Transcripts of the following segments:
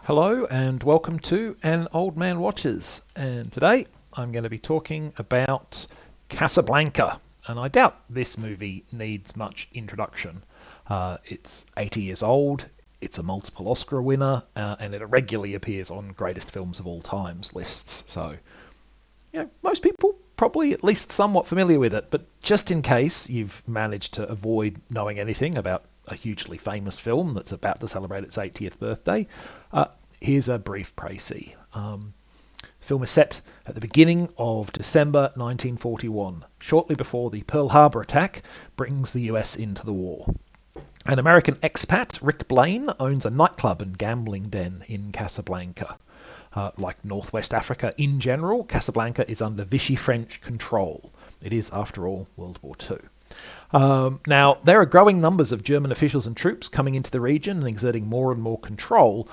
Hello and welcome to An Old Man Watches. And today I'm going to be talking about Casablanca. And I doubt this movie needs much introduction. It's 80 years old, it's a multiple Oscar winner, and it regularly appears on greatest films of all times lists. So, most people probably at least somewhat familiar with it. But just in case you've managed to avoid knowing anything about a hugely famous film that's about to celebrate its 80th birthday, here's a brief précis. The film is set at the beginning of December 1941, shortly before the Pearl Harbor attack brings the US into the war. An American expat, Rick Blaine, owns a nightclub and gambling den in Casablanca. Like Northwest Africa in general, Casablanca is under Vichy French control. It is, after all, World War II. Now, there are growing numbers of German officials and troops coming into the region and exerting more and more control,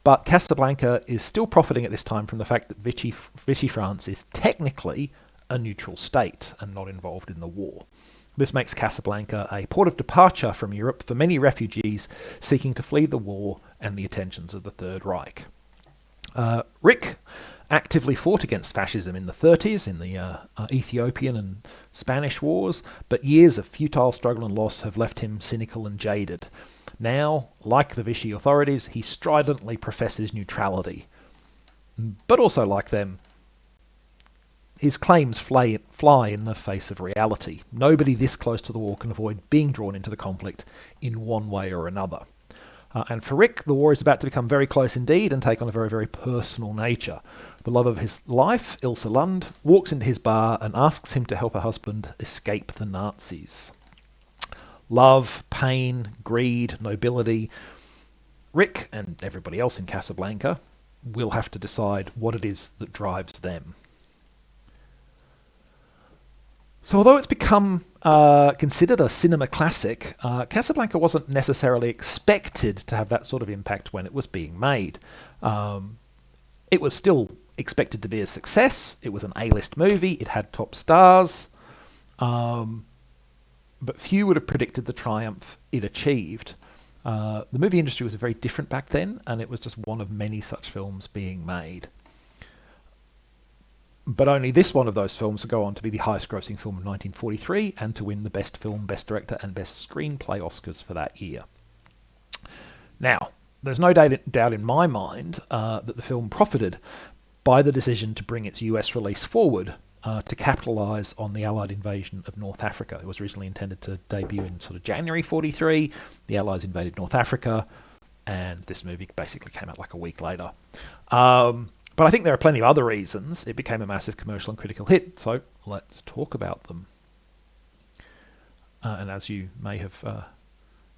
but Casablanca is still profiting at this time from the fact that Vichy France is technically a neutral state and not involved in the war. This makes Casablanca a port of departure from Europe for many refugees seeking to flee the war and the attentions of the Third Reich. Rick actively fought against fascism in the 30s in the Ethiopian and Spanish wars, but years of futile struggle and loss have left him cynical and jaded. Now, like the Vichy authorities, he stridently professes neutrality. But also like them, his claims fly in the face of reality. Nobody this close to the war can avoid being drawn into the conflict in one way or another. And for Rick, the war is about to become very close indeed and take on a very, very personal nature. The love of his life, Ilse Lund, walks into his bar and asks him to help her husband escape the Nazis. Love, pain, greed, nobility. Rick, and everybody else in Casablanca, will have to decide what it is that drives them. So although it's become considered a cinema classic, Casablanca wasn't necessarily expected to have that sort of impact when it was being made. It was still expected to be a success. It was an A-list movie. It had top stars. But few would have predicted the triumph it achieved. The movie industry was very different back then, and it was just one of many such films being made. But only this one of those films would go on to be the highest-grossing film of 1943 and to win the Best Film, Best Director and Best Screenplay Oscars for that year. Now, there's no doubt in my mind that the film profited by the decision to bring its US release forward to capitalise on the Allied invasion of North Africa. It was originally intended to debut in sort of January 43. The Allies invaded North Africa, and this movie basically came out like a week later. But I think there are plenty of other reasons it became a massive commercial and critical hit, so let's talk about them. And as you may have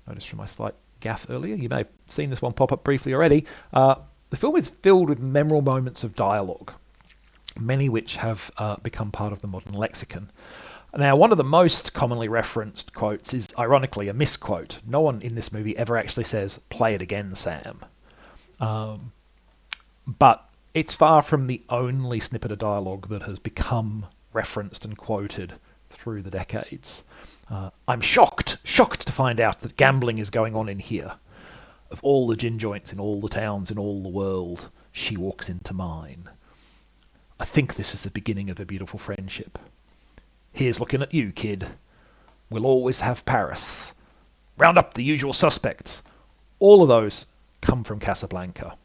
noticed from my slight gaffe earlier, you may have seen this one pop up briefly already, the film is filled with memorable moments of dialogue, many which have become part of the modern lexicon. Now, one of the most commonly referenced quotes is, ironically, a misquote. No one in this movie ever actually says, "Play it again, Sam." But it's far from the only snippet of dialogue that has become referenced and quoted through the decades. "I'm shocked to find out that gambling is going on in here. Of all the gin joints in all the towns in all the world, she walks into mine. I think this is the beginning of a beautiful friendship. Here's looking at you, kid. We'll always have Paris. Round up the usual suspects." All of those come from Casablanca.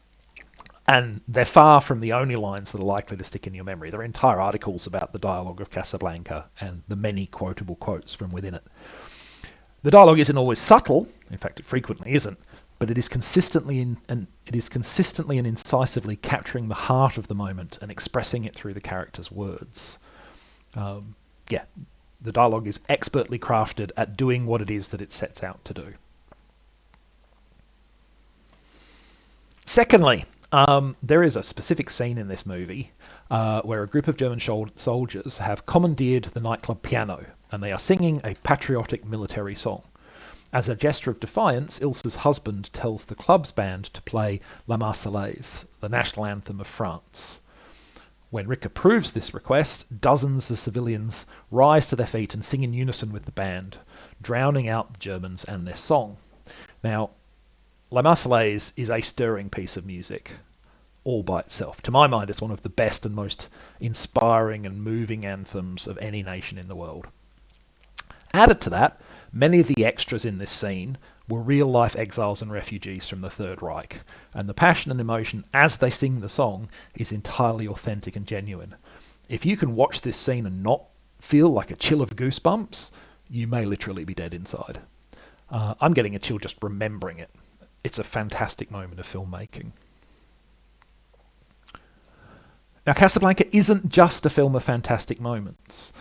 And they're far from the only lines that are likely to stick in your memory. There are entire articles about the dialogue of Casablanca and the many quotable quotes from within it. The dialogue isn't always subtle, in fact it frequently isn't, but it is consistently and incisively capturing the heart of the moment and expressing it through the characters' words. The dialogue is expertly crafted at doing what it is that it sets out to do. Secondly, there is a specific scene in this movie where a group of German soldiers have commandeered the nightclub piano, and they are singing a patriotic military song. As a gesture of defiance, Ilse's husband tells the club's band to play La Masalas, the national anthem of France. When Rick approves this request, dozens of civilians rise to their feet and sing in unison with the band, drowning out the Germans and their song. Now, Masalas is a stirring piece of music all by itself. To my mind, it's one of the best and most inspiring and moving anthems of any nation in the world. Added to that, many of the extras in this scene were real-life exiles and refugees from the Third Reich, and the passion and emotion as they sing the song is entirely authentic and genuine. If you can watch this scene and not feel like a chill of goosebumps, you may literally be dead inside. I'm getting a chill just remembering it. It's a fantastic moment of filmmaking. Now, Casablanca isn't just a film of fantastic moments.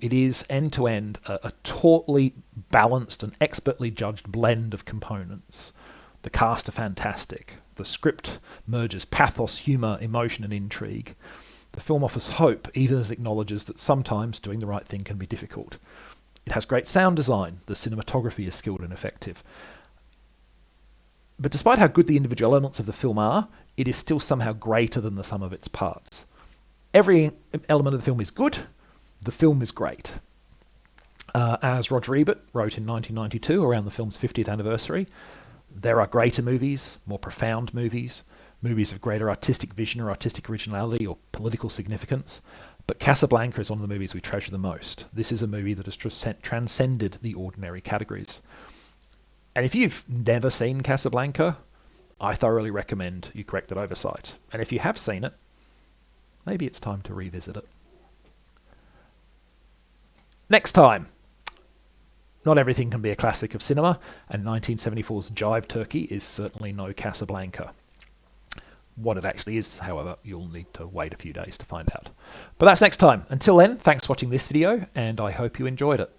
It is, end-to-end, a tautly balanced and expertly judged blend of components. The cast are fantastic. The script merges pathos, humour, emotion and intrigue. The film offers hope, even as it acknowledges that sometimes doing the right thing can be difficult. It has great sound design. The cinematography is skilled and effective. But despite how good the individual elements of the film are, it is still somehow greater than the sum of its parts. Every element of the film is good. The film is great. As Roger Ebert wrote in 1992, around the film's 50th anniversary, there are greater movies, more profound movies, movies of greater artistic vision or artistic originality or political significance, but Casablanca is one of the movies we treasure the most. This is a movie that has transcended the ordinary categories. And if you've never seen Casablanca, I thoroughly recommend you correct that oversight. And if you have seen it, maybe it's time to revisit it. Next time. Not everything can be a classic of cinema, and 1974's Jive Turkey is certainly no Casablanca. What it actually is, however, you'll need to wait a few days to find out. But that's next time. Until then, thanks for watching this video, and I hope you enjoyed it.